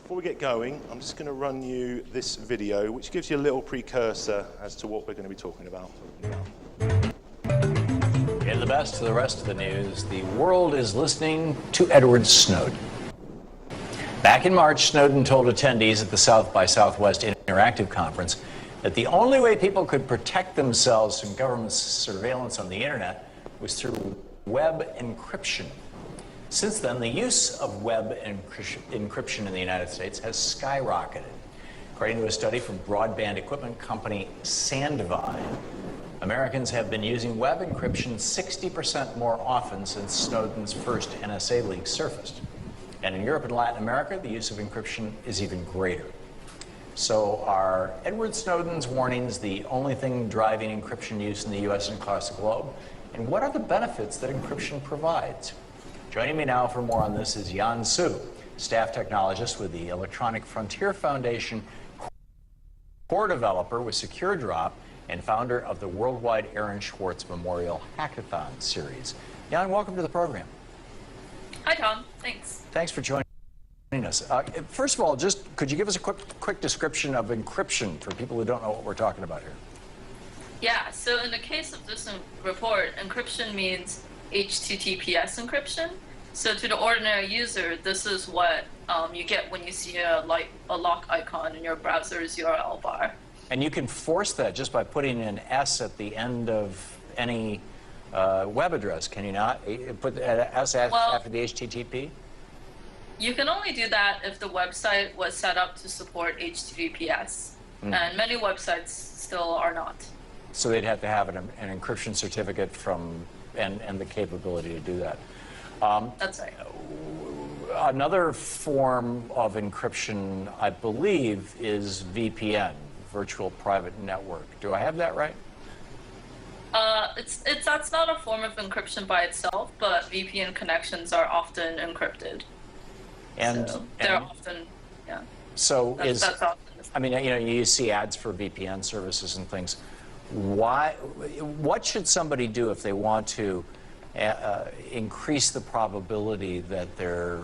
Before we get going, I'm just going to run you this video, which gives you a little precursor as to what we're going to be talking about. In the best of the rest of the news, the world is listening to Edward Snowden. Back in March, Snowden told attendees at the South by Southwest Interactive Conference that the only way people could protect themselves from government surveillance on the internet was through web encryption. Since then, the use of web encryption in the United States has skyrocketed. According to a study from broadband equipment company Sandvine, Americans have been using web encryption 60% more often since Snowden's first NSA leak surfaced. And in Europe and Latin America, the use of encryption is even greater. So are Edward Snowden's warnings the only thing driving encryption use in the US and across the globe? And what are the benefits that encryption provides? Joining me now for more on this is Yan Su, staff technologist with the Electronic Frontier Foundation, core developer with SecureDrop, and founder of the worldwide Aaron Swartz Memorial Hackathon series. Yan, welcome to the program. Hi, Tom. Thanks. Thanks for joining us. First of all, just could you give us a quick description of encryption for people who don't know what we're talking about here? Yeah, so in the case of this report, encryption means HTTPS encryption. So to the ordinary user, this is what you get when you see a lock icon in your browser's URL bar. And you can force that just by putting an S at the end of any web address, can you not? Put an S after the HTTP? You can only do that if the website was set up to support HTTPS. And many websites still are not. So they'd have to have an encryption certificate from and the capability to do that. That's right. Another form of encryption, I believe, is VPN, Virtual Private Network. Do I have that right? That's not a form of encryption by itself, but VPN connections are often encrypted. And so they're often, yeah. So that's often. I mean, you know, you see ads for VPN services and things. What should somebody do if they want to increase the probability that their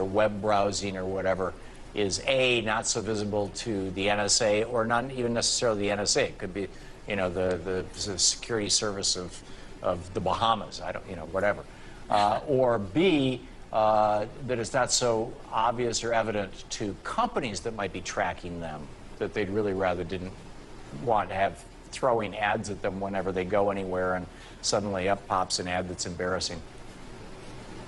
web browsing or whatever is not so visible to the NSA, or not even necessarily the NSA? It could be, you know, the security service of the Bahamas. I don't, you know, whatever. Or B, that it's not so obvious or evident to companies that might be tracking them, that they'd really rather didn't want to have throwing ads at them whenever they go anywhere, and suddenly up pops an ad that's embarrassing.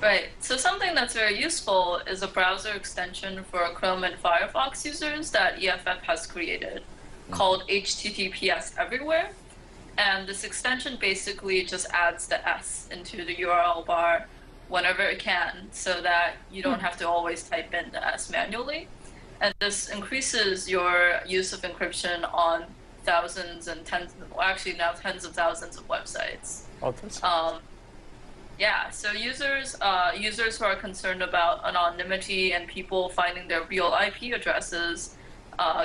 Right. So something that's very useful is a browser extension for Chrome and Firefox users that EFF has created called HTTPS Everywhere. And this extension basically just adds the S into the URL bar whenever it can, so that you don't have to always type in the S manually. And this increases your use of encryption on thousands and tens, well, actually now tens of thousands of websites. Oh, that's yeah, so users who are concerned about anonymity and people finding their real IP addresses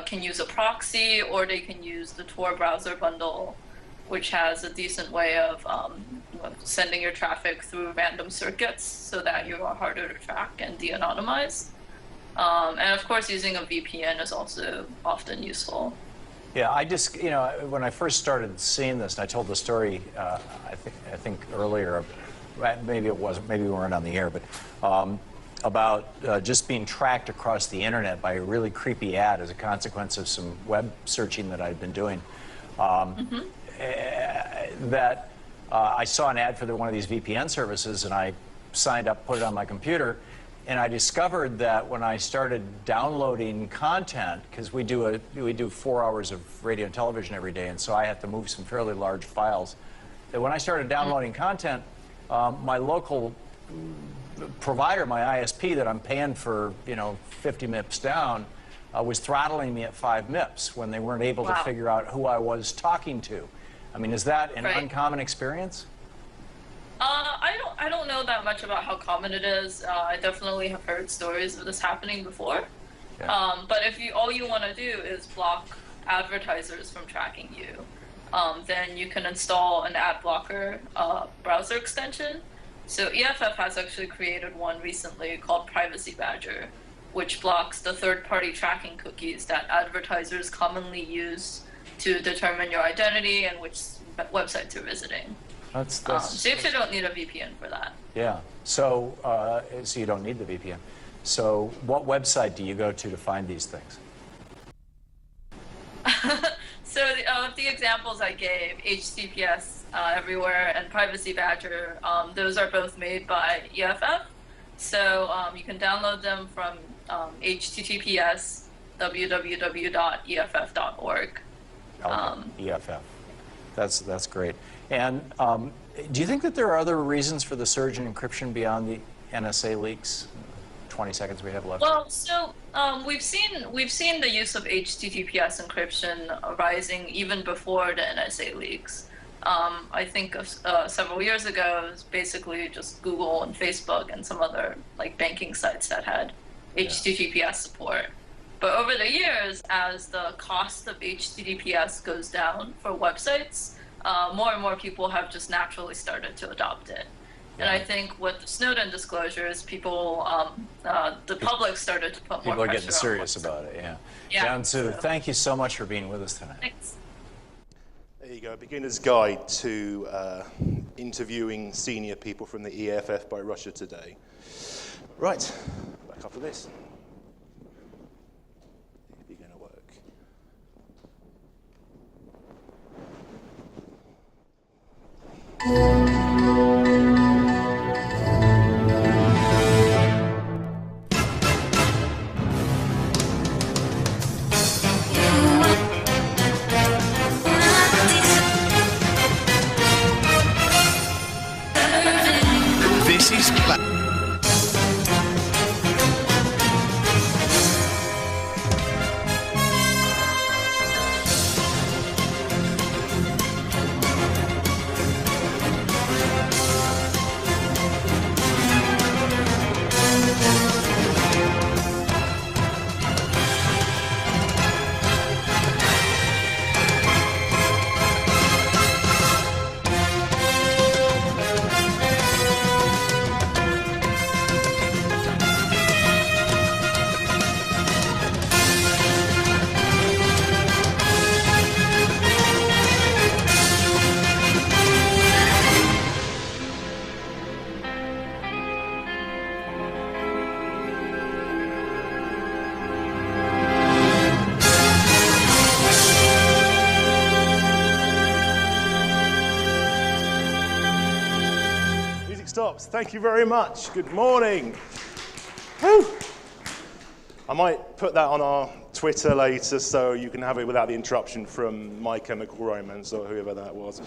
can use a proxy, or they can use the Tor browser bundle, which has a decent way of sending your traffic through random circuits so that you are harder to track and de-anonymize. And of course, using a VPN is also often useful. Yeah, I just, you know, when I first started seeing this, and I told the story, I think earlier, maybe it wasn't, maybe we weren't on the air, but about just being tracked across the internet by a really creepy ad as a consequence of some web searching that I'd been doing. That I saw an ad for one of these VPN services, and I signed up, put it on my computer, and I discovered that when I started downloading content, because we do 4 hours of radio and television every day, and so I have to move some fairly large files, that when I started downloading content, my local provider, my ISP that I'm paying for, you know, 50 MIPS down, was throttling me at 5 MIPS when they weren't able to figure out who I was talking to. I mean, is that an uncommon experience? I don't know that much about how common it is. I definitely have heard stories of this happening before. Yeah. But if all you want to do is block advertisers from tracking you, then you can install an ad blocker browser extension. So EFF has actually created one recently called Privacy Badger, which blocks the third-party tracking cookies that advertisers commonly use to determine your identity and which websites you're visiting. So you actually don't need a VPN for that. Yeah. So you don't need the VPN. So what website do you go to find these things? So the examples I gave, HTTPS Everywhere and Privacy Badger, those are both made by EFF. So you can download them from HTTPS www.eff.org. EFF. That's great. And do you think that there are other reasons for the surge in encryption beyond the NSA leaks? 20 seconds we have left. Well, so we've seen the use of HTTPS encryption rising even before the NSA leaks. I think several years ago, it was basically just Google and Facebook and some other like banking sites that had HTTPS support. But over the years, as the cost of HTTPS goes down for websites, more and more people have just naturally started to adopt it. And I think with the Snowden disclosures, the public started to put more pressure on people are getting serious about it, yeah. Jiansu, thank you so much for being with us tonight. Thanks. There you go, a beginner's guide to interviewing senior people from the EFF by Russia Today. Right, back after this. Is it going to work? This is Thank you very much. Good morning. Whew. I might put that on our Twitter later so you can have it without the interruption from My Chemical Romance or whoever that was.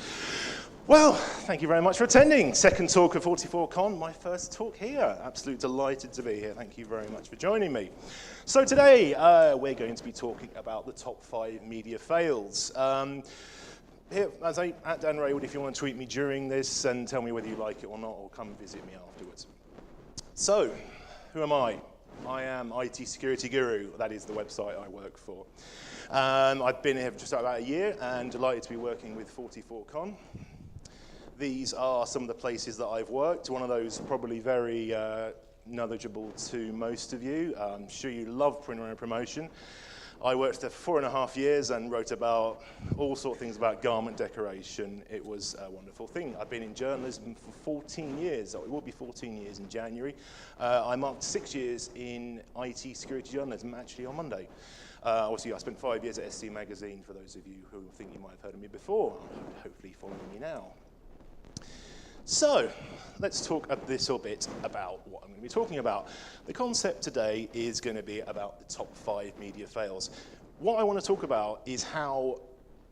Well, thank you very much for attending. Second talk of 44Con, my first talk here. Absolutely delighted to be here. Thank you very much for joining me. So today, we're going to be talking about the top 5 media fails. Here, at Dan Raywood, if you want to tweet me during this and tell me whether you like it or not, or come visit me afterwards. So, who am I? I am IT Security Guru. That is the website I work for. I've been here for just about a year and delighted to be working with 44Con. These are some of the places that I've worked. One of those probably very knowledgeable to most of you. I'm sure you love print and promotion. I worked there for 4.5 years and wrote about all sorts of things about garment decoration. It was a wonderful thing. I've been in journalism for 14 years. It will be 14 years in January. I marked 6 years in IT security journalism, actually on Monday. Obviously, I spent 5 years at SC Magazine, for those of you who think you might have heard of me before, hopefully following me now. So, let's talk a little bit about what I'm going to be talking about. The concept today is going to be about the top 5 media fails. What I want to talk about is how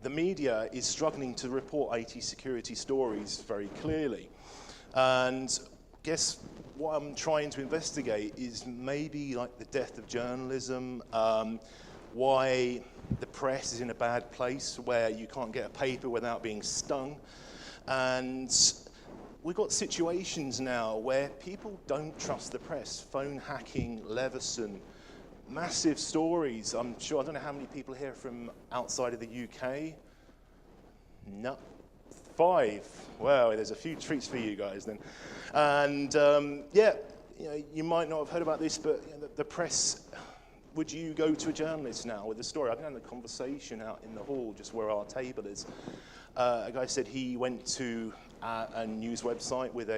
the media is struggling to report IT security stories very clearly. And I guess what I'm trying to investigate is maybe like the death of journalism, why the press is in a bad place where you can't get a paper without being stung. And we've got situations now where people don't trust the press. Phone hacking, Leveson, massive stories. I'm sure, I don't know how many people here from outside of the UK. No, 5. Well, there's a few treats for you guys then. And yeah, you might not have heard about this, but the press would you go to a journalist now with a story? I've been having a conversation out in the hall, just where our table is. A guy said he went to a news website with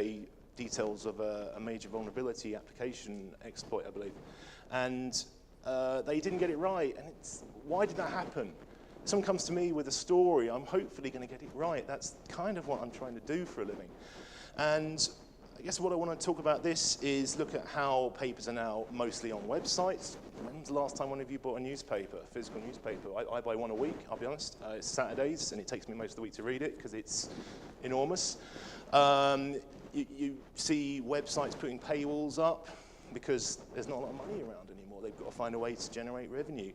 details of a major vulnerability application exploit, I believe, and they didn't get it right. And why did that happen? Someone comes to me with a story, I'm hopefully going to get it right. That's kind of what I'm trying to do for a living. And I guess what I want to talk about this is look at how papers are now mostly on websites. When's the last time one of you bought a newspaper, a physical newspaper? I buy one a week, I'll be honest. It's Saturdays, and it takes me most of the week to read it because it's enormous. You see websites putting paywalls up because there's not a lot of money around anymore. They've got to find a way to generate revenue.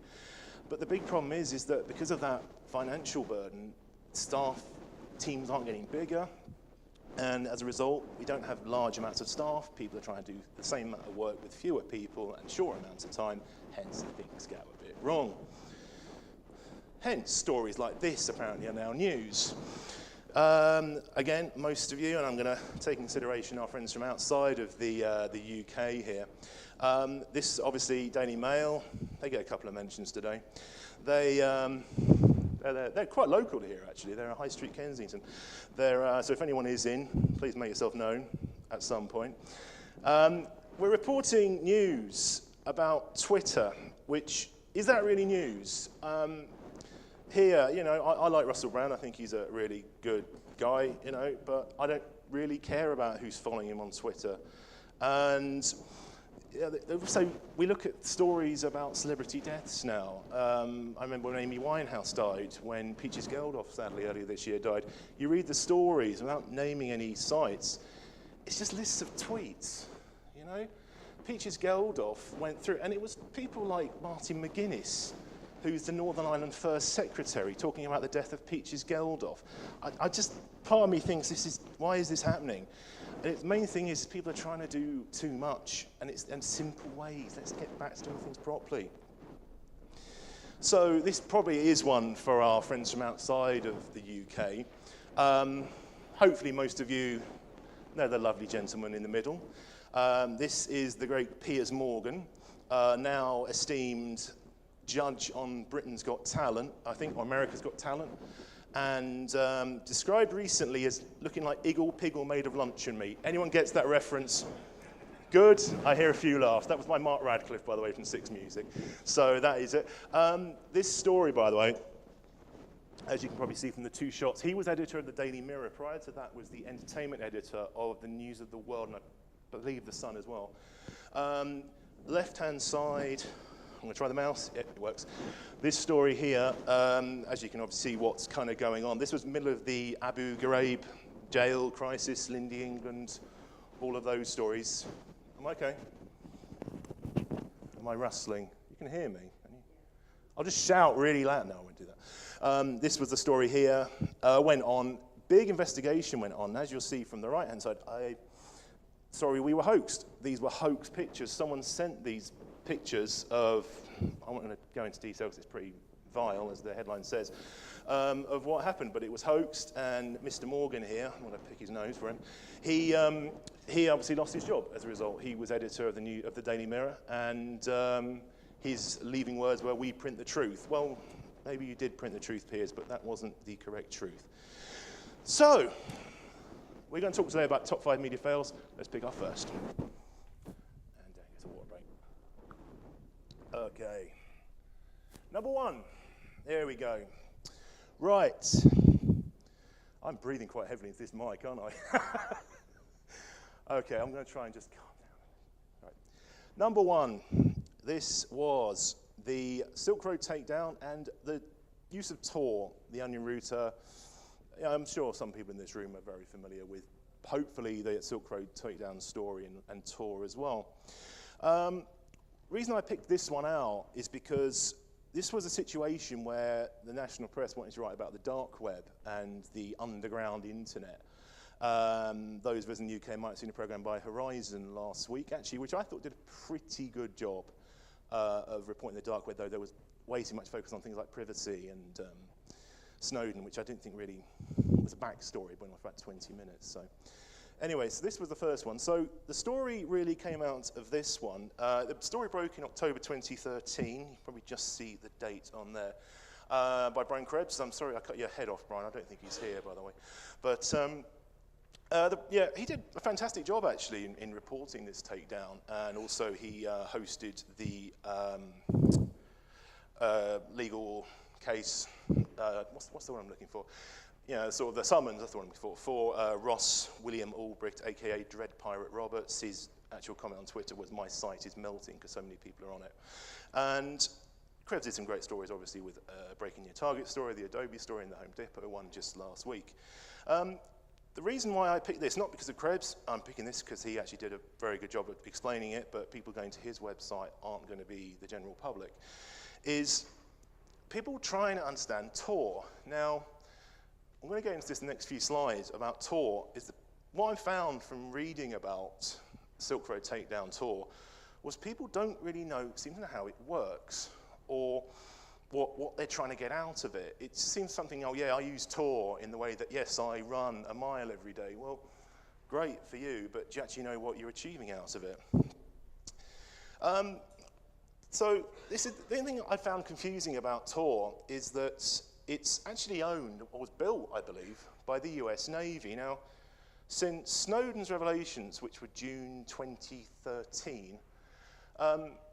But the big problem is that because of that financial burden, staff teams aren't getting bigger, and as a result, we don't have large amounts of staff. People are trying to do the same amount of work with fewer people and shorter amounts of time, hence things go a bit wrong. Hence, stories like this apparently are now news. Again, most of you, and I'm going to take into consideration our friends from outside of the UK here. This, obviously, Daily Mail, they get a couple of mentions today. They're quite local to here, actually. They're at High Street, Kensington. So if anyone is in, please make yourself known at some point. We're reporting news about Twitter, which, is that really news? Here, I like Russell Brand. I think he's a really good guy, but I don't really care about who's following him on Twitter. And so we look at stories about celebrity deaths now. I remember when Amy Winehouse died, when Peaches Geldof, sadly, earlier this year died. You read the stories without naming any sites. It's just lists of tweets, Peaches Geldof went through, and it was people like Martin McGuinness, who's the Northern Ireland First Secretary, talking about the death of Peaches Geldof. Part of me thinks why is this happening? And the main thing is people are trying to do too much, and it's in simple ways. Let's get back to doing things properly. So this probably is one for our friends from outside of the UK. Hopefully most of you know the lovely gentleman in the middle. This is the great Piers Morgan, now esteemed judge on Britain's Got Talent, I think, or America's Got Talent, and described recently as looking like Iggle Piggle made of luncheon meat. Anyone gets that reference? Good. I hear a few laughs. That was by Mark Radcliffe, by the way, from Six Music. So that is it. This story, by the way, as you can probably see from the two shots, he was editor of the Daily Mirror. Prior to that was the entertainment editor of the News of the World, and I believe the Sun as well. Left-hand side, I'm going to try the mouse. Yeah, it works. This story here, as you can obviously see what's kind of going on. This was middle of the Abu Ghraib jail crisis, Lindy, England, all of those stories. Am I okay? Am I rustling? You can hear me. I'll just shout really loud. No, I won't do that. This was the story here. Went on. Big investigation went on. As you'll see from the right-hand side, sorry, we were hoaxed. These were hoax pictures. Someone sent these pictures of, I'm not going to go into detail because it's pretty vile, as the headline says, of what happened, but it was hoaxed, and Mr. Morgan here, I'm going to pick his nose for him, he obviously lost his job as a result. He was editor of the Daily Mirror, and his leaving words were, "We print the truth." Well, maybe you did print the truth, Piers, but that wasn't the correct truth. So, we're going to talk today about top 5 media fails. Let's pick our first. Okay. Number 1. There we go. Right. I'm breathing quite heavily into this mic, aren't I? Okay, I'm going to try and just calm down. Right. Number 1. This was the Silk Road takedown and the use of Tor, the onion router. I'm sure some people in this room are very familiar with, hopefully, the Silk Road takedown story and Tor as well. Reason I picked this one out is because this was a situation where the national press wanted to write about the dark web and the underground internet. Those of us in the UK might have seen a programme by Horizon last week, actually, which I thought did a pretty good job of reporting the dark web, though there was way too much focus on things like privacy and Snowden, which I didn't think really was a backstory, but for about 20 minutes. So Anyway, so this was the first one. So the story really came out of this one. The story broke in October 2013. You probably just see the date on there. By Brian Krebs. I'm sorry I cut your head off, Brian. I don't think he's here, by the way. But yeah, he did a fantastic job, actually, in reporting this takedown. And also he hosted the legal case. What's the one I'm looking for? Yeah, sort of the summons, that's the one I'm looking for Ross William Albrecht, a.k.a. Dread Pirate Roberts. His actual comment on Twitter was, "My site is melting," because so many people are on it. And Krebs did some great stories, obviously, with Breaking Your Target story, the Adobe story, and the Home Depot one just last week. The reason why I picked this, not because of Krebs, I'm picking this because he actually did a very good job of explaining it, but people going to his website aren't going to be the general public, is people trying to understand Tor. Now, I'm going to get into this in the next few slides about Tor. What I found from reading about Silk Road Takedown Tor was people don't really seem to know how it works, or what they're trying to get out of it. It seems something, oh yeah, I use Tor in the way that, yes, I run a mile every day. Well, great for you, but do you actually know what you're achieving out of it? So the thing I found confusing about Tor is that it's actually owned, or was built, I believe, by the US Navy. Now, since Snowden's revelations, which were June 2013,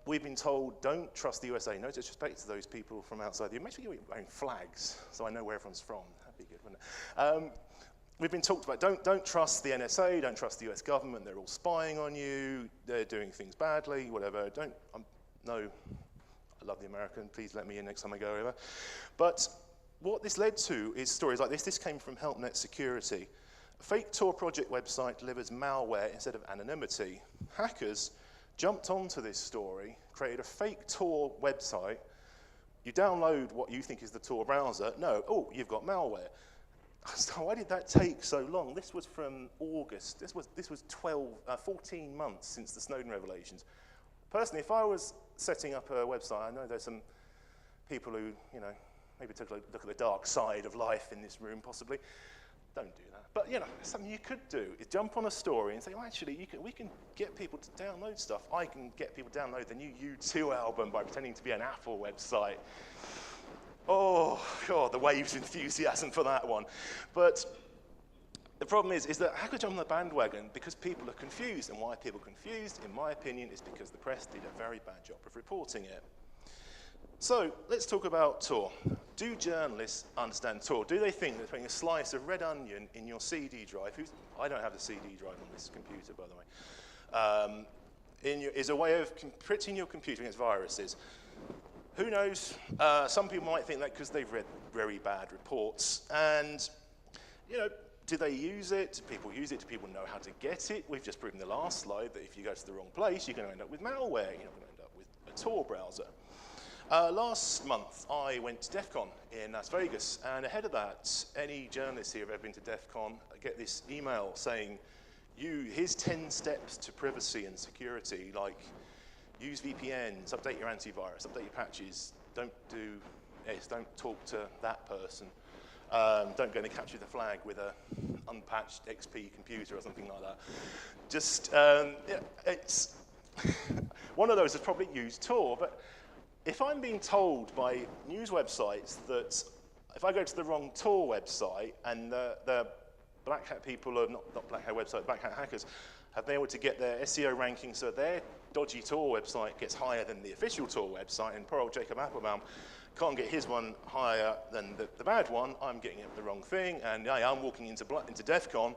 we've been told, don't trust the USA. No disrespect to those people from outside the US. Make sure you're wearing flags, so I know where everyone's from. That'd be good, wouldn't it? We've been talked about, don't trust the NSA, don't trust the US government. They're all spying on you. They're doing things badly, whatever. No, I love the American. Please let me in next time I go over. But what this led to is stories like this. This came from HelpNet Security. A fake Tor project website delivers malware instead of anonymity. Hackers jumped onto this story, created a fake Tor website. You download what you think is the Tor browser. No, oh, you've got malware. So why did that take so long? This was from August. This was 14 months since the Snowden revelations. Personally, if I was setting up a website, I know there's some people who, maybe took a look at the dark side of life in this room, possibly. Don't do that. But, something you could do is jump on a story and say, well, actually, we can get people to download stuff. I can get people to download the new U2 album by pretending to be an Apple website. Oh, God, the waves of enthusiasm for that one. But the problem is that hackers jump on the bandwagon because people are confused. And why people are confused, in my opinion, is because the press did a very bad job of reporting it. So let's talk about Tor. Do journalists understand Tor? Do they think that putting a slice of red onion in your CD drive, I don't have the CD drive on this computer, by the way, is a way of protecting your computer against viruses? Who knows? Some people might think that because they've read very bad reports. And, do they use it? Do people use it? Do people know how to get it? We've just proven in the last slide that if you go to the wrong place, you're going to end up with malware. You're not going to end up with a Tor browser. Last month, I went to DEF CON in Las Vegas, and ahead of that, any journalists here who have ever been to DEF CON get this email saying, here's 10 steps to privacy and security, like use VPNs, update your antivirus, update your patches, don't talk to that person, don't go and capture the flag with a unpatched XP computer or something like that. Just, it's one of those has probably used Tor, but if I'm being told by news websites that if I go to the wrong Tor website and the black hat people, are not black hat website, black hat hackers, have been able to get their SEO ranking so their dodgy Tor website gets higher than the official Tor website, and poor old Jacob Applebaum can't get his one higher than the bad one, I'm getting it the wrong thing, and I'm walking into DEF CON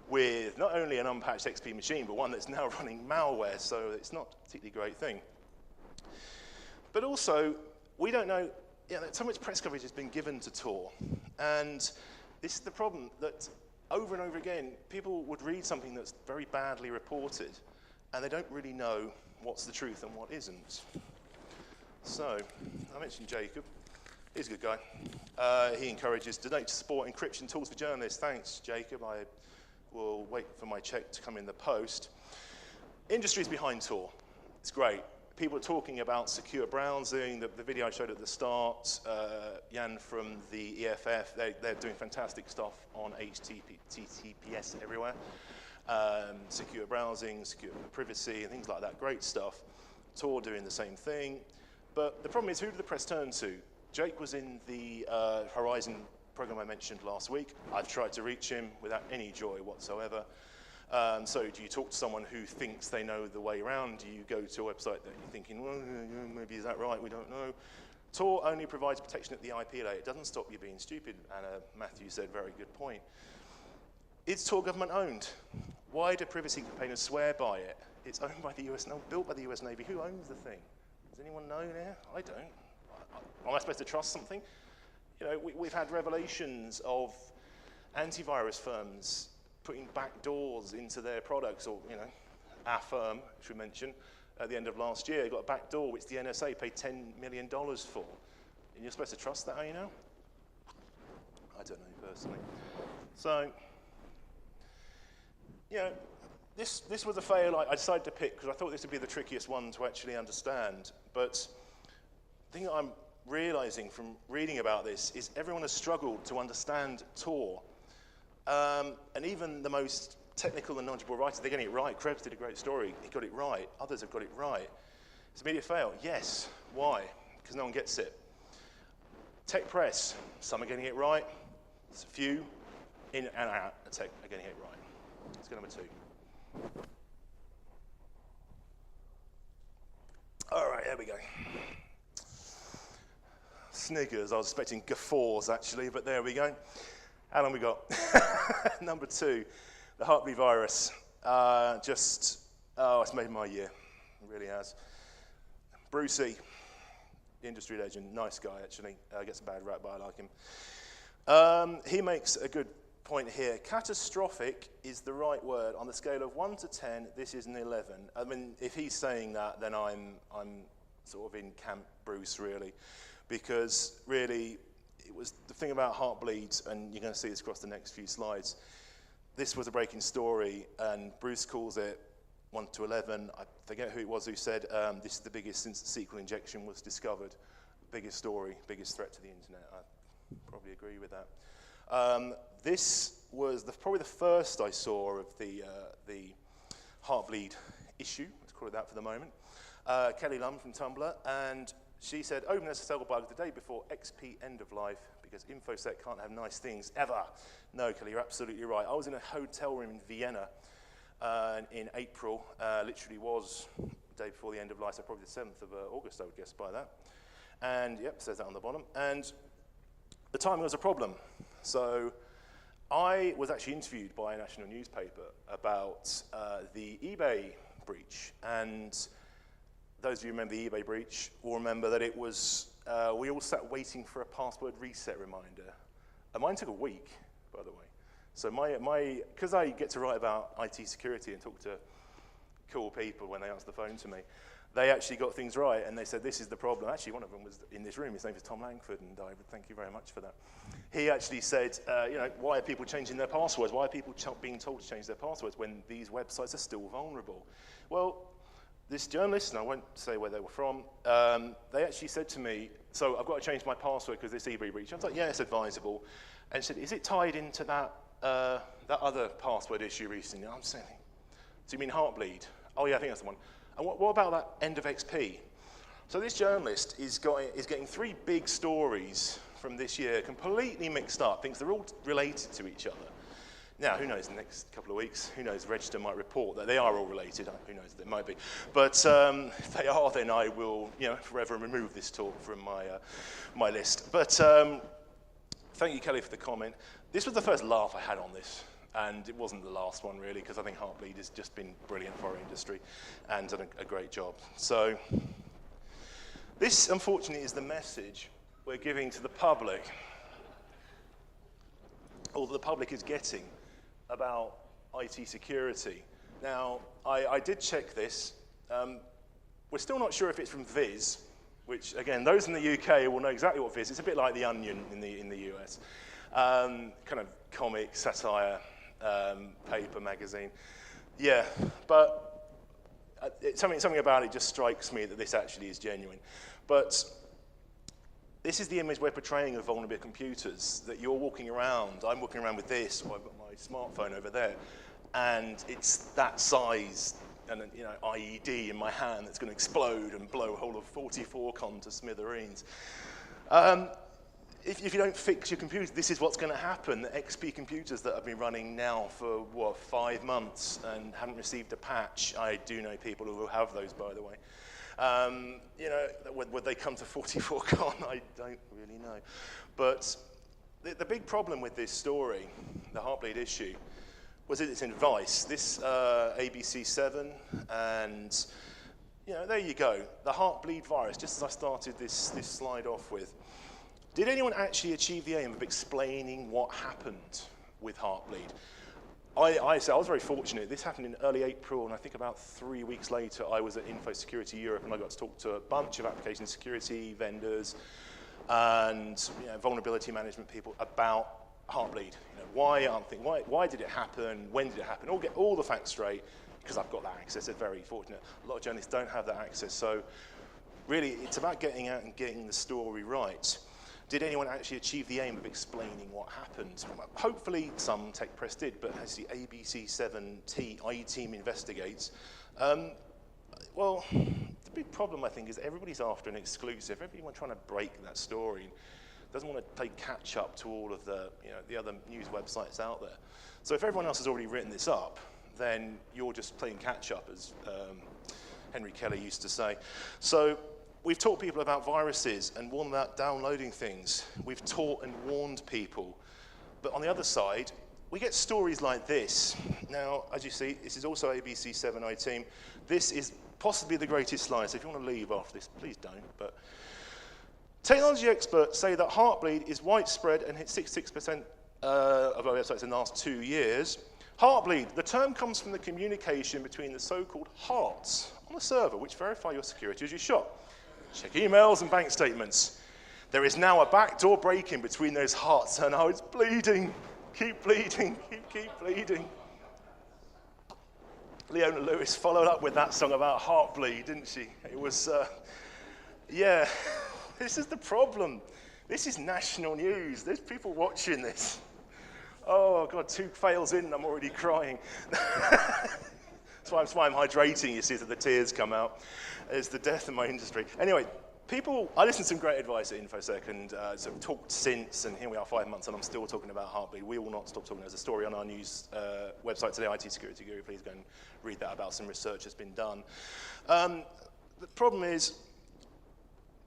with not only an unpatched XP machine, but one that's now running malware, so it's not a particularly great thing. But also, we don't know, so much press coverage has been given to Tor. And this is the problem, that over and over again, people would read something that's very badly reported, and they don't really know what's the truth and what isn't. So, I mentioned Jacob. He's a good guy. He encourages donate to support encryption tools for journalists. Thanks, Jacob. I will wait for my check to come in the post. Industries behind Tor. It's great. People are talking about secure browsing. The video I showed at the start, Jan from the EFF, they're doing fantastic stuff on HTTPS everywhere. secure browsing, secure privacy, and things like that. Great stuff. Tor doing the same thing. But the problem is, who did the press turn to? Jake was in the Horizon program I mentioned last week. I've tried to reach him without any joy whatsoever. So do you talk to someone who thinks they know the way around? Do you go to a website that you're thinking, well, maybe is that right? We don't know. Tor only provides protection at the IP layer. It doesn't stop you being stupid. And Matthew said, very good point. Is Tor government owned? Why do privacy campaigners swear by it? It's owned by the US, built by the US Navy. Who owns the thing? Does anyone know there? I don't. Am I supposed to trust something? You know, we've had revelations of antivirus firms putting back doors into their products, or, you know, our firm, which we mentioned, at the end of last year, got a back door which the NSA paid $10 million for. And you're supposed to trust that, are you now? I don't know personally. So, you know, this was a fail I decided to pick because I thought this would be the trickiest one to actually understand. But the thing that I'm realizing from reading about this is everyone has struggled to understand Tor. And even the most technical and knowledgeable writers, they're getting it right. Krebs did a great story. He got it right. Others have got it right. It's a media fail. Yes. Why? Because no one gets it. Tech press, some are getting it right. It's a few in and out of tech are getting it right. Let's go number 2. All right, here we go. Sniggers. I was expecting guffaws, actually, but there we go. How long we got? Number 2, the Heartbleed virus. It's made my year. It really has. Brucey, the industry legend, nice guy, actually. Gets a bad rap, but I like him. He makes a good point here. Catastrophic is the right word. On the scale of 1 to 10, this is an 11. I mean, if he's saying that, then I'm sort of in camp Bruce, really. Because, really, it was the thing about Heartbleed, and you're going to see this across the next few slides. This was a breaking story, and Bruce calls it 1 to 11. I forget who it was who said this is the biggest since SQL injection was discovered. Biggest story, biggest threat to the internet. I probably agree with that. This was probably the first I saw of the Heartbleed issue. Let's call it that for the moment. Kelly Lum from Tumblr, and she said, open SSL bug the day before XP end of life because InfoSec can't have nice things ever. No, Kelly, you're absolutely right. I was in a hotel room in Vienna in April. Literally was the day before the end of life, so probably the 7th of August, I would guess by that. And, yep, it says that on the bottom. And the timing was a problem. So I was actually interviewed by a national newspaper about the eBay breach. And those of you who remember the eBay breach will remember that it was, we all sat waiting for a password reset reminder. And mine took a week, by the way. So because I get to write about IT security and talk to cool people when they answer the phone to me, they actually got things right, and they said, this is the problem. Actually, one of them was in this room. His name is Tom Langford, and I would thank you very much for that. He actually said, why are people changing their passwords? Why are people being told to change their passwords when these websites are still vulnerable? Well, this journalist, and I won't say where they were from, they actually said to me, so I've got to change my password because this eBay breach. I was like, yeah, it's advisable. And she said, is it tied into that other password issue recently? I'm saying, do you mean Heartbleed? Oh yeah, I think that's the one. And what about that end of XP? So this journalist is getting 3 big stories from this year, completely mixed up, thinks they're all related to each other. Now, who knows, in the next couple of weeks, who knows, Register might report that they are all related. Who knows, they might be. But if they are, then I will, forever remove this talk from my list. But thank you, Kelly, for the comment. This was the first laugh I had on this. And it wasn't the last one, really, because I think Heartbleed has just been brilliant for our industry and done a great job. So this, unfortunately, is the message we're giving to the public, or that the public is getting about IT security. Now, I did check this. We're still not sure if it's from Viz, which, again, those in the UK will know exactly what Viz is. It's a bit like The Onion in the US. Kind of comic, satire, paper, magazine. Yeah, but something about it just strikes me that this actually is genuine. But this is the image we're portraying of vulnerable computers, that you're walking around, I'm walking around with this, or I've got my smartphone over there, and it's that size and an IED in my hand that's going to explode and blow a whole of 44com to smithereens. If you don't fix your computer, this is what's going to happen. The XP computers that have been running now for, 5 months and haven't received a patch, I do know people who have those, by the way. Would they come to 44con? I don't really know. But the big problem with this story, the Heartbleed issue, was its advice. This ABC7, and there you go. The Heartbleed virus, just as I started this slide off with. Did anyone actually achieve the aim of explaining what happened with Heartbleed? I was very fortunate. This happened in early April, and I think about 3 weeks later, I was at Info Security Europe, and I got to talk to a bunch of application security vendors and vulnerability management people about Heartbleed. Why did it happen? When did it happen? Get all the facts straight, because I've got that access. It's very fortunate. A lot of journalists don't have that access, so really, it's about getting out and getting the story right. Did anyone actually achieve the aim of explaining what happened? Hopefully some tech press did, but as the ABC7 IE team investigates, well, the big problem, I think, is everybody's after an exclusive. Everyone trying to break that story doesn't want to play catch up to all of the other news websites out there. So if everyone else has already written this up, then you're just playing catch up, as Henry Kelly used to say. So we've taught people about viruses and warned about downloading things. We've taught and warned people. But on the other side, we get stories like this. Now, as you see, this is also ABC7 I team. This is possibly the greatest slide, so if you want to leave after this, please don't. But technology experts say that Heartbleed is widespread and hit 66% of our websites in the last 2 years. Heartbleed, the term comes from the communication between the so-called hearts on a server, which verify your security as you shop. Check emails and bank statements. There is now a backdoor break-in between those hearts, and it's bleeding. Keep bleeding, keep bleeding. Leona Lewis followed up with that song about Heartbleed, didn't she? It was, yeah, this is the problem. This is national news. There's people watching this. Oh, God, 2 fails in, and I'm already crying. That's why I'm hydrating, you see, that the tears come out. It's the death of my industry. Anyway, I listened to some great advice at InfoSec, and sort of talked since, and here we are 5 months, and I'm still talking about Heartbleed. We will not stop talking. There's a story on our news website today, IT Security Guru. Please go and read that about some research that's been done. The problem is,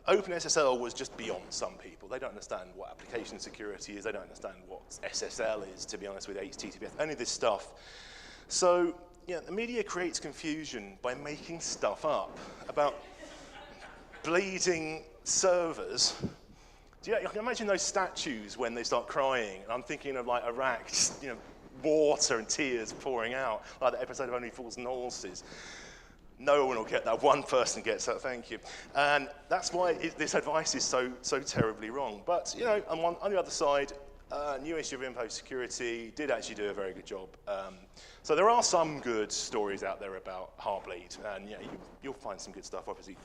OpenSSL was just beyond some people. They don't understand what application security is. They don't understand what SSL is, to be honest, with HTTPS, any of this stuff. So, the media creates confusion by making stuff up about bleeding servers. You can imagine those statues when they start crying. And I'm thinking of like Iraq, just, water and tears pouring out, like the episode of Only Fools and Horses. No one will get that. One person gets that. Thank you. And that's why this advice is so terribly wrong. But on the other side, new issue of Info Security did actually do a very good job. So there are some good stories out there about Heartbleed, and you'll find some good stuff. Obviously,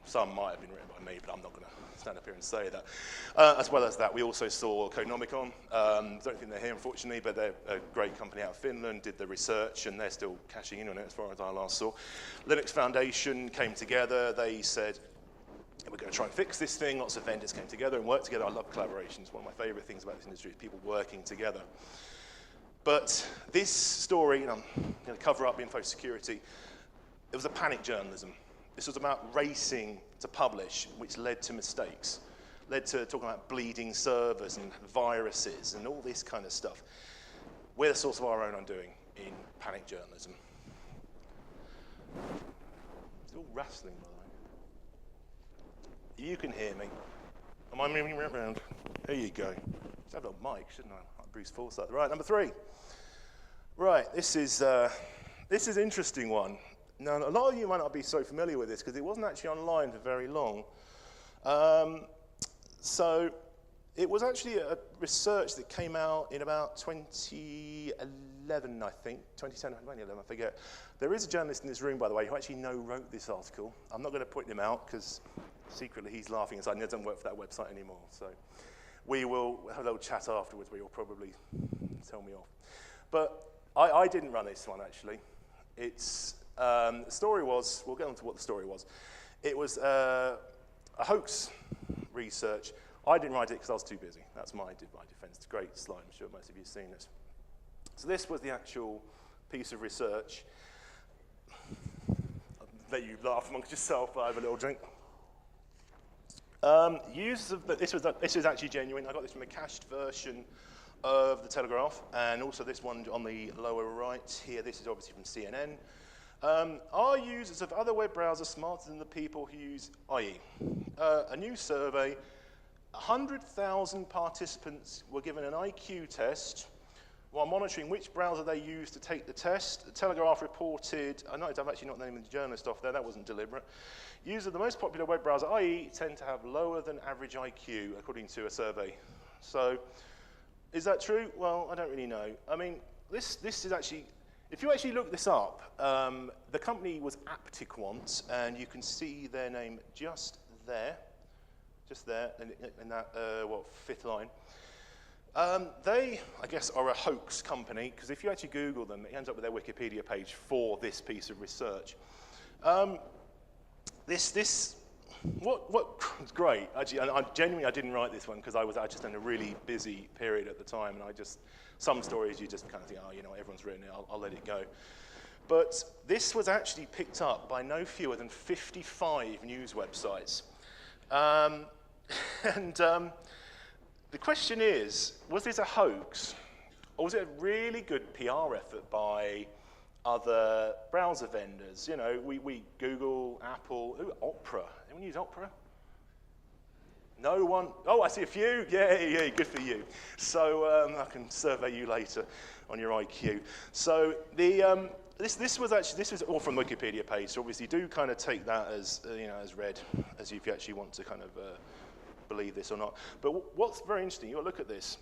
some might have been written by me, but I'm not going to stand up here and say that. As well as that, we also saw Codenomicon. Don't think they're here, unfortunately, but they're a great company out of Finland, did the research, and they're still cashing in on it as far as I last saw. Linux Foundation came together. They said, we're going to try and fix this thing. Lots of vendors came together and worked together. I love collaborations. One of my favorite things about this industry is people working together. But this story, and I'm going to cover up Info Security, it was a panic journalism. This was about racing to publish, which led to mistakes, led to talking about bleeding servers and viruses and all this kind of stuff. We're the source of our own undoing in panic journalism. It's all rustling, by the way. You can hear me. Am I moving around? There you go. Should have a mic, shouldn't I? Like Bruce Forsyth. Right, number 3. Right, this is an interesting one. Now, a lot of you might not be so familiar with this because it wasn't actually online for very long. So it was actually a research that came out in about 2011, I think, 2010 or 2011, I forget. There is a journalist in this room, by the way, who actually wrote this article. I'm not going to point him out because secretly he's laughing inside and he doesn't work for that website anymore. So we will have a little chat afterwards where you'll probably tell me off. But I didn't run this one, actually. The story was, we'll get on to what the story was. It was a hoax research. I didn't write it because I was too busy. That's my defense. It's a great slide. I'm sure most of you have seen this. So this was the actual piece of research. I'll let you laugh amongst yourself, but I have a little drink. This was actually genuine. I got this from a cached version of the Telegraph, and also this one on the lower right here. This is obviously from CNN. Are users of other web browsers smarter than the people who use IE? A new survey, 100,000 participants were given an IQ test while monitoring which browser they used to take the test. The Telegraph reported, I noticed I've actually not named the journalist off there, that wasn't deliberate. Users of the most popular web browser, IE, tend to have lower than average IQ, according to a survey. So, is that true? Well, I don't really know. I mean, this is actually, if you actually look this up, the company was Aptiquant, and you can see their name just there, in that, fifth line. They, I guess, are a hoax company, because if you actually Google them, it ends up with their Wikipedia page for this piece of research. What's great, actually, and I didn't write this one because I was just in a really busy period at the time, and some stories you just kind of think, oh, you know, everyone's written it, I'll let it go. But this was actually picked up by no fewer than 55 news websites. The question is, was this a hoax, or was it a really good PR effort by other browser vendors? You know, we Google, Apple, Opera. Anyone use Opera? No one? Oh, I see a few. Yeah, good for you. So I can survey you later on your IQ. So this was all from the Wikipedia page. So obviously, do kind of take that as as read, as if you actually want to kind of believe this or not. But what's very interesting, you've got to look at this.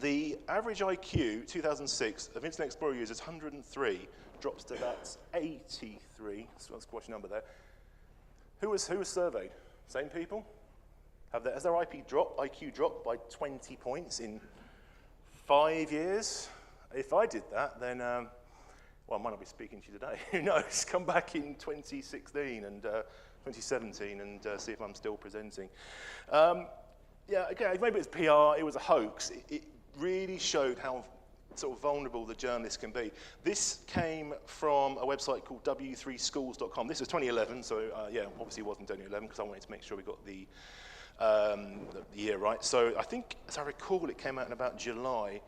The average IQ, 2006, of Internet Explorer users, 103, drops to about 83. So that's quite a number there. Who was surveyed? Same people? Has their IQ dropped by 20 points in 5 years? If I did that, then, well, I might not be speaking to you today. Who knows? Come back in 2016 and 2017 and see if I'm still presenting. Yeah, okay, maybe it's PR, it was a hoax. It really showed how sort of vulnerable the journalists can be. This came from a website called w3schools.com. This was 2011, so yeah, obviously it wasn't 2011 because I wanted to make sure we got the year right. So I think, as I recall, it came out in about July.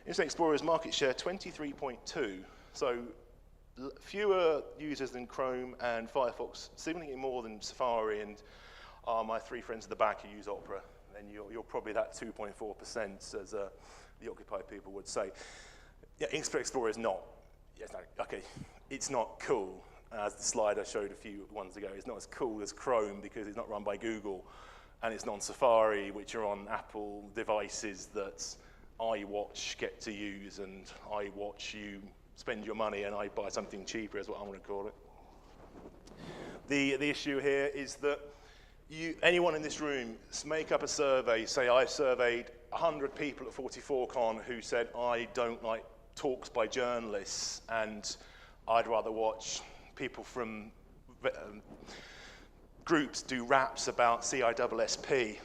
Internet Explorer's market share, 23.2. So fewer users than Chrome and Firefox, significantly more than Safari and my three friends at the back who use Opera. And you're probably that 2.4%, as the Occupy people would say. Yeah, Internet Explorer is not. It's not cool. As the slide I showed a few ones ago, it's not as cool as Chrome because it's not run by Google, and it's not on Safari, which are on Apple devices that I watch get to use, and I watch you spend your money, and I buy something cheaper, is what I want to call it. The issue here is that anyone in this room, make up a survey, say I surveyed 100 people at 44Con who said I don't like talks by journalists and I'd rather watch people from groups do raps about CISSP.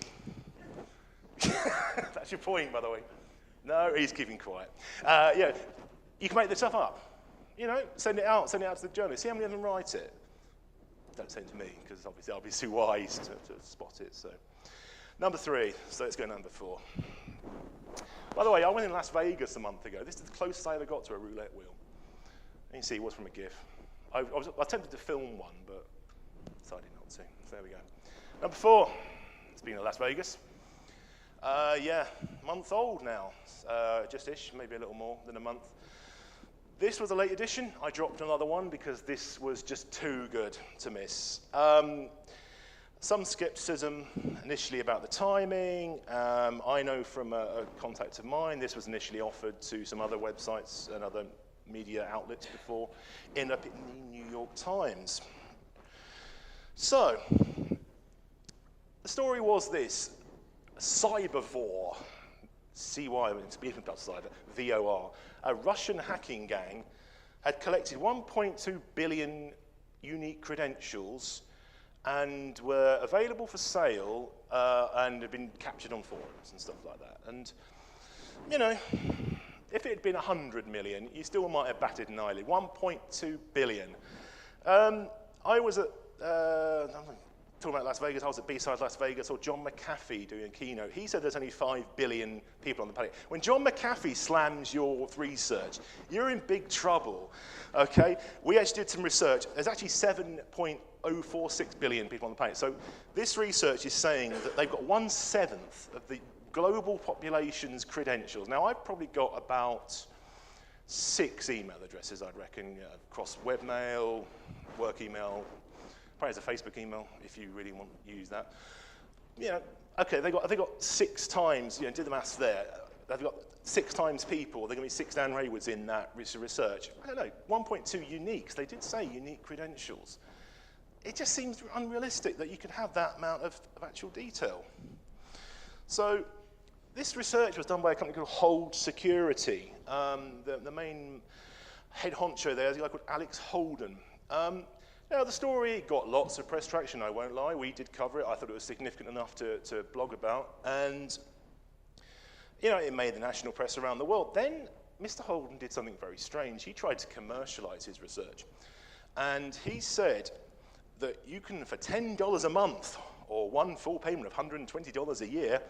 That's your point, by the way. No, he's keeping quiet. Yeah, you can make this stuff up. You know, send it out to the journalists. See how many of them write it. Don't send it to me, because obviously I'll be too wise to spot it. So, number 3. So let's go to number 4. By the way, I went in Las Vegas a month ago. This is the closest I ever got to a roulette wheel. And you see, it was from a GIF. I attempted to film one, but decided not to. So there we go. Number 4. It's been in Las Vegas. Yeah, month old now, just-ish, maybe a little more than a month. This was a late edition. I dropped another one because this was just too good to miss. Some skepticism initially about the timing. I know from a contact of mine, this was initially offered to some other websites and other media outlets before, ended up in the New York Times. So, the story was this: Cybervore, CY, speaking of Dutch VOR, a Russian hacking gang had collected 1.2 billion unique credentials and were available for sale and had been captured on forums and stuff like that. And, you know, if it had been 100 million, you still might have batted an eyelid. 1.2 billion. I was at, talking about Las Vegas, I was at B-Side Las Vegas, or John McAfee doing a keynote. He said there's only 5 billion people on the planet. When John McAfee slams your research, you're in big trouble, okay? We actually did some research. There's actually 7.046 billion people on the planet. So this research is saying that they've got 1/7 of the global population's credentials. Now, I've probably got about 6 email addresses, I'd reckon, across webmail, work email, probably as a Facebook email, if you really want to use that. You know, okay, they got 6 times, you know, do the maths there. They've got 6 times people. They're going to be 6 Dan Raywoods in that research. I don't know, 1.2 uniques. They did say unique credentials. It just seems unrealistic that you could have that amount of actual detail. So this research was done by a company called Hold Security. The main head honcho there is a guy called Alex Holden. Now, the story got lots of press traction, I won't lie. We did cover it. I thought it was significant enough to blog about. And, you know, it made the national press around the world. Then Mr. Holden did something very strange. He tried to commercialize his research. And he said that you can, for $10 a month, or one full payment of $120 a year,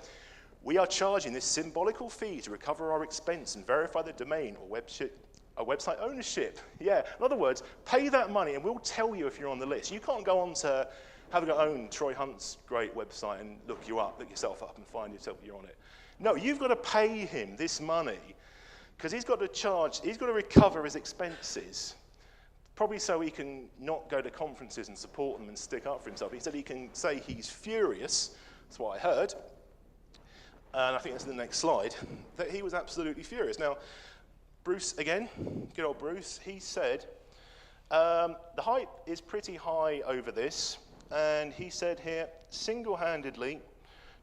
we are charging this symbolical fee to recover our expense and verify the domain or website ownership. Yeah, in other words, pay that money and we'll tell you if you're on the list. You can't go on to having your own Troy Hunt's great website and look yourself up and find yourself you're on it. No, you've got to pay him this money because he's got to recover his expenses, probably so he can not go to conferences and support them and stick up for himself. He said he can say he's furious, that's what I heard, and I think that's the next slide, that he was absolutely furious. Now, Bruce, again, good old Bruce, he said, the hype is pretty high over this, and he said here, single-handedly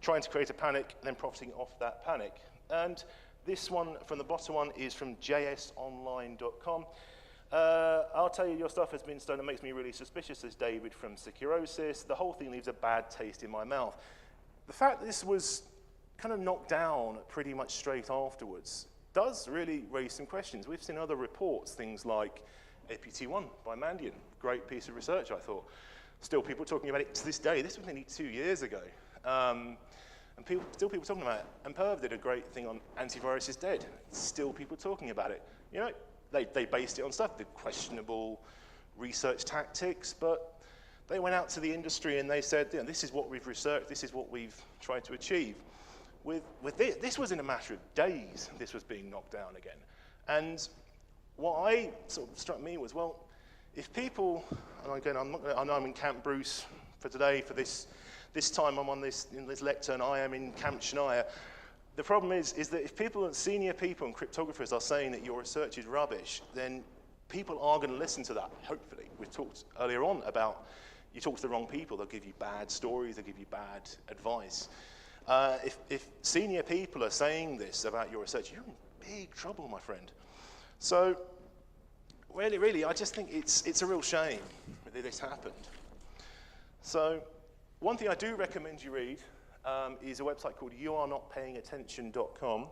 trying to create a panic and then profiting off that panic. And this one from the bottom one is from jsonline.com. I'll tell you, your stuff has been stolen. It makes me really suspicious, says David from Securosis. The whole thing leaves a bad taste in my mouth. The fact that this was kind of knocked down pretty much straight afterwards does really raise some questions. We've seen other reports, things like APT1 by Mandian. Great piece of research, I thought. Still people talking about it to this day. This was nearly 2 years ago. And still people talking about it. And Perv did a great thing on antivirus is dead. Still people talking about it. You know, they based it on stuff, the questionable research tactics, but they went out to the industry and they said, you know, this is what we've researched, this is what we've tried to achieve. With this was in a matter of days, this was being knocked down again. And what sort of struck me was, well, if people, and again, I know I'm in Camp Bruce for today, for this time I'm in this lectern, I am in Camp Shania. The problem is that if senior people and cryptographers are saying that your research is rubbish, then people are going to listen to that, hopefully. We talked earlier on about, you talk to the wrong people, they'll give you bad stories, they'll give you bad advice. If senior people are saying this about your research, you're in big trouble, my friend. So, really, I just think it's a real shame that this happened. So, one thing I do recommend you read is a website called youarenotpayingattention.com.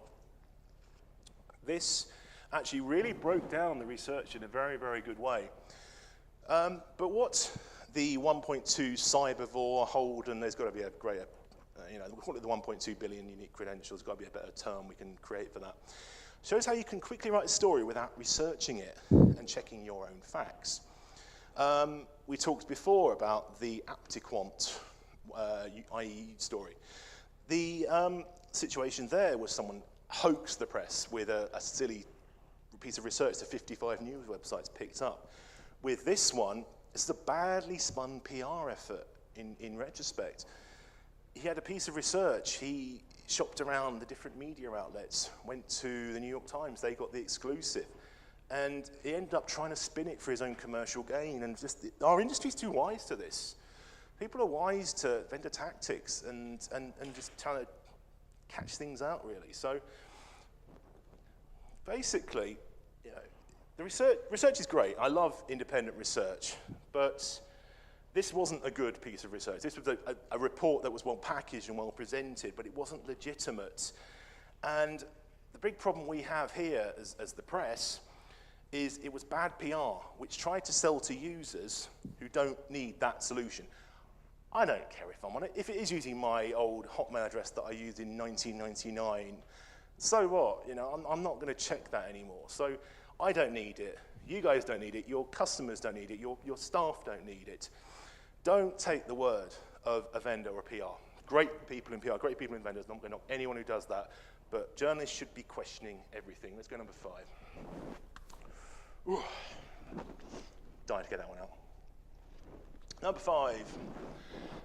This actually really broke down the research in a very, very good way. But what the 1.2 cybervore hold, and there's got to be a greater, we'll call it the 1.2 billion unique credentials, got to be a better term we can create for that. Shows how you can quickly write a story without researching it and checking your own facts. We talked before about the Aptiquant IE story. The situation there was someone hoaxed the press with a silly piece of research that 55 news websites picked up. With this one, it's a badly spun PR effort in retrospect. He had a piece of research. He shopped around the different media outlets, went to the New York Times, they got the exclusive. And he ended up trying to spin it for his own commercial gain. And just our industry's too wise to this. People are wise to vendor tactics and just trying to catch things out, really. So basically, the research is great. I love independent research, but this wasn't a good piece of research. This was a report that was well packaged and well presented, but it wasn't legitimate. And the big problem we have here as the press is it was bad PR, which tried to sell to users who don't need that solution. I don't care if I'm on it. If it is using my old Hotmail address that I used in 1999, so what? I'm not going to check that anymore. So I don't need it. You guys don't need it. Your customers don't need it. Your staff don't need it. Don't take the word of a vendor or a PR. Great people in PR, great people in vendors, not going to knock anyone who does that, but journalists should be questioning everything. Let's go number 5. Ooh. Dying to get that one out. Number 5.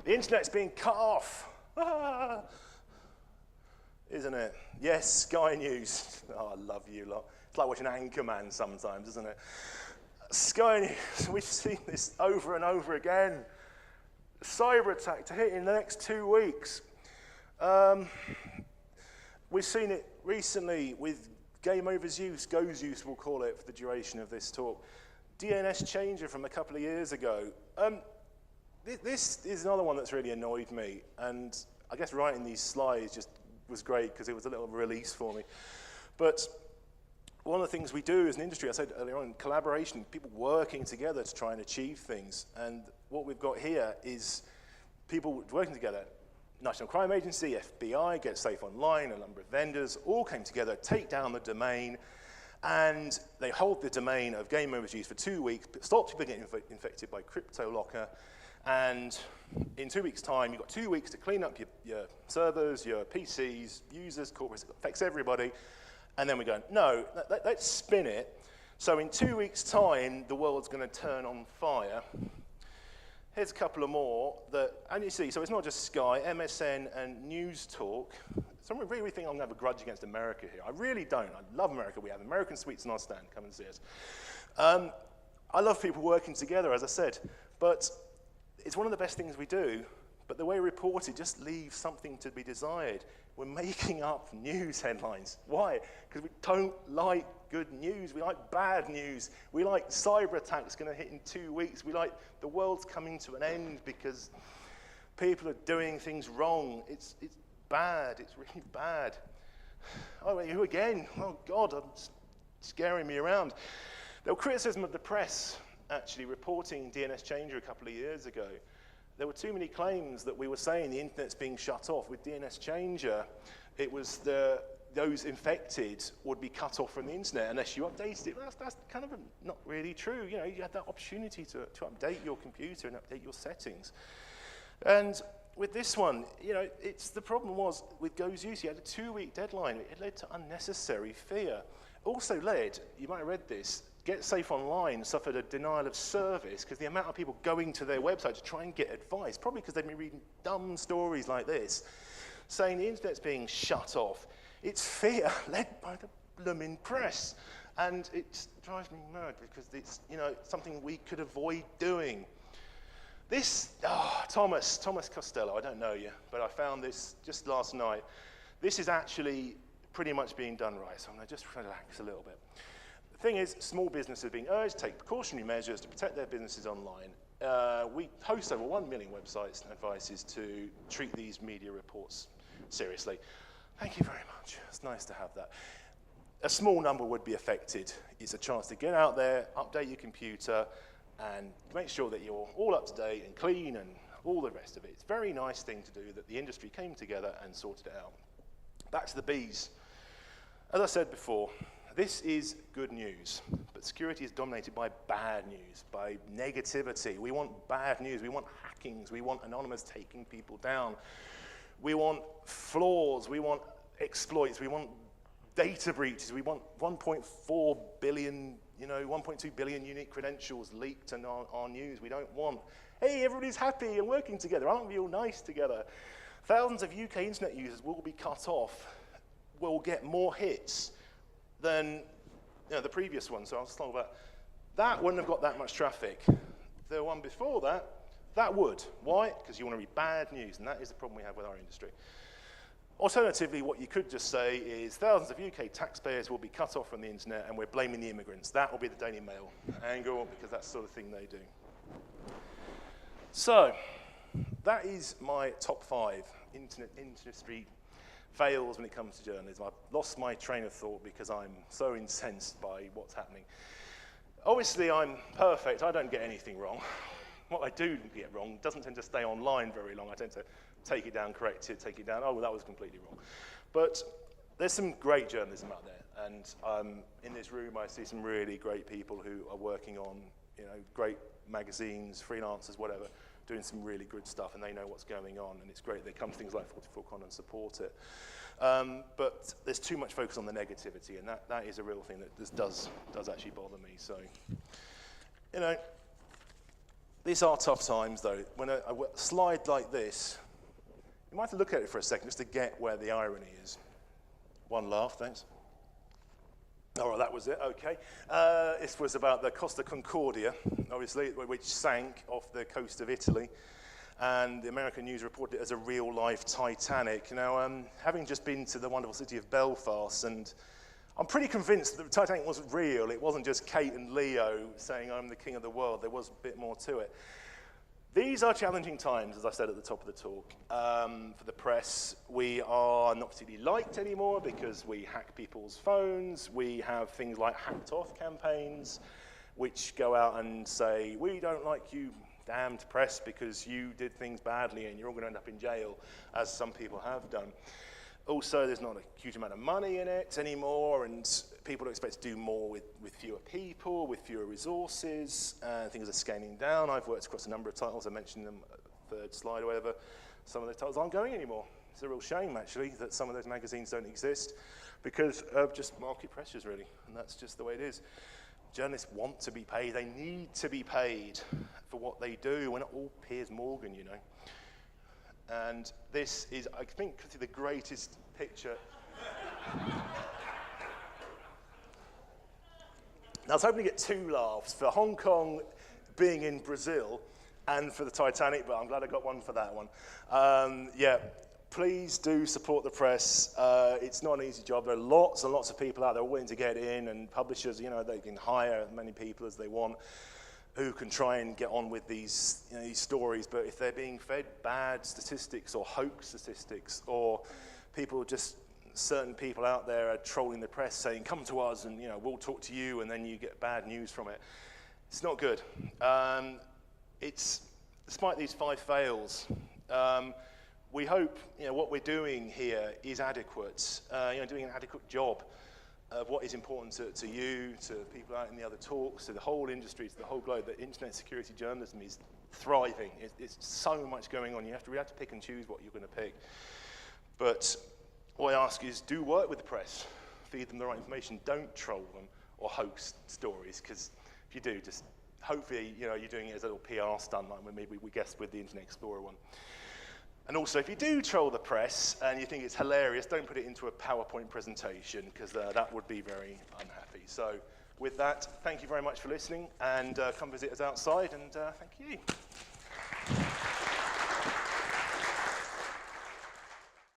The internet's being cut off. Ah. Isn't it? Yes, Sky News. Oh, I love you lot. It's like watching Anchorman sometimes, isn't it? Sky News, we've seen this over and over again. Cyber attack to hit in the next 2 weeks. We've seen it recently with game overs use, goes use, we'll call it for the duration of this talk. DNS changer from a couple of years ago. This is another one that's really annoyed me, and I guess writing these slides just was great because it was a little release for me. But one of the things we do as an industry, I said earlier on, collaboration, people working together to try and achieve things. And what we've got here is people working together. National Crime Agency, FBI, Get Safe Online, a number of vendors all came together, take down the domain, and they hold the domain of game overuse for 2 weeks, stop people getting infected by CryptoLocker, and in 2 weeks' time, you've got 2 weeks to clean up your servers, your PCs, users, corporates, it affects everybody. And then we're going, no, let's spin it. So in 2 weeks' time, the world's going to turn on fire. Here's a couple of more and you see, so it's not just Sky, MSN and News Talk. Someone really think I'm going to have a grudge against America here. I really don't. I love America. We have American sweets on our stand. Come and see us. I love people working together, as I said, but it's one of the best things we do. But the way we report it just leaves something to be desired. We're making up news headlines. Why? Because we don't like good news. We like bad news. We like cyber attacks going to hit in 2 weeks. We like the world's coming to an end because people are doing things wrong. It's bad. It's really bad. Oh, wait, who again? Oh, God, it's scaring me around. There was criticism of the press actually reporting DNS Changer a couple of years ago. There were too many claims that we were saying the internet's being shut off. With DNS Changer, it was those infected would be cut off from the internet unless you updated it. That's kind of not really true. You had that opportunity to update your computer and update your settings. And with this one, the problem was with goes use, you had a 2-week deadline. It led to unnecessary fear. Also led, you might have read this, Get Safe Online suffered a denial of service because the amount of people going to their website to try and get advice, probably because they've been reading dumb stories like this, saying the internet's being shut off. It's fear led by the blooming press. And it drives me mad because it's something we could avoid doing. This, Thomas Costello, I don't know you, but I found this just last night. This is actually pretty much being done right, so I'm going to just relax a little bit. The thing is, small businesses are being urged to take precautionary measures to protect their businesses online. We host over 1 million websites and advices to treat these media reports seriously. Thank you very much. It's nice to have that. A small number would be affected. It's a chance to get out there, update your computer, and make sure that you're all up to date and clean and all the rest of it. It's a very nice thing to do that the industry came together and sorted it out. Back to the bees. As I said before, this is good news, but security is dominated by bad news, by negativity. We want bad news. We want hackings. We want anonymous taking people down. We want flaws. We want exploits. We want data breaches. We want 1.4 billion, 1.2 billion unique credentials leaked in our news. We don't want, hey, everybody's happy and working together. Aren't we all nice together? Thousands of UK internet users will be cut off, will get more hits than the previous one. So I was talking about that wouldn't have got that much traffic. The one before that would. Why? Because you want to read bad news, and that is the problem we have with our industry. Alternatively, what you could just say is thousands of UK taxpayers will be cut off from the internet and we're blaming the immigrants. That will be the Daily Mail angle because that's the sort of thing they do. So, that is my top 5 internet industry fails when it comes to journalism. I've lost my train of thought because I'm so incensed by what's happening. Obviously, I'm perfect. I don't get anything wrong. What I do get wrong doesn't tend to stay online very long. I tend to take it down, correct it, take it down. Oh, well, that was completely wrong. But there's some great journalism out there. And in this room, I see some really great people who are working on, great magazines, freelancers, whatever, doing some really good stuff, and they know what's going on, and it's great. They come to things like 44Con and support it. But there's too much focus on the negativity, and that is a real thing that does actually bother me. So, these are tough times, though. When a slide like this, you might have to look at it for a second just to get where the irony is. One laugh, thanks. All right, that was it, okay. This was about the Costa Concordia, obviously, which sank off the coast of Italy. And the American news reported it as a real-life Titanic. Now, having just been to the wonderful city of Belfast, and I'm pretty convinced that the Titanic wasn't real. It wasn't just Kate and Leo saying, I'm the king of the world. There was a bit more to it. These are challenging times, as I said at the top of the talk, for the press. We are not particularly liked anymore because we hack people's phones. We have things like hacked off campaigns, which go out and say, we don't like you, damned press, because you did things badly and you're all going to end up in jail, as some people have done. Also, there's not a huge amount of money in it anymore, and people are expected to do more with fewer people, with fewer resources, and things are scaling down. I've worked across a number of titles. I mentioned them at the third slide or whatever. Some of those titles aren't going anymore. It's a real shame, actually, that some of those magazines don't exist because of just market pressures, really, and that's just the way it is. Journalists want to be paid. They need to be paid for what they do. We're not all Piers Morgan, And this is, I think, the greatest picture. Now, I was hoping to get 2 laughs for Hong Kong being in Brazil and for the Titanic, but I'm glad I got one for that one. Please do support the press. It's not an easy job. There are lots and lots of people out there willing to get in, and publishers, they can hire as many people as they want who can try and get on with these stories, but if they're being fed bad statistics or hoax statistics, or certain people out there are trolling the press saying, come to us and we'll talk to you, and then you get bad news from it, it's not good. Despite these 5 fails, we hope what we're doing here is adequate, doing an adequate job of what is important to you, to people out in the other talks, to the whole industry, to the whole globe. That internet security journalism is thriving. It's so much going on. You have to pick and choose what you're going to pick. But what I ask is, do work with the press. Feed them the right information. Don't troll them or hoax stories, because if you do, just hopefully you're doing it as a little PR stunt, like when maybe we guessed with the Internet Explorer one. And also, if you do troll the press and you think it's hilarious, don't put it into a PowerPoint presentation, because that would be very unhappy. So with that, thank you very much for listening, and come visit us outside, and thank you.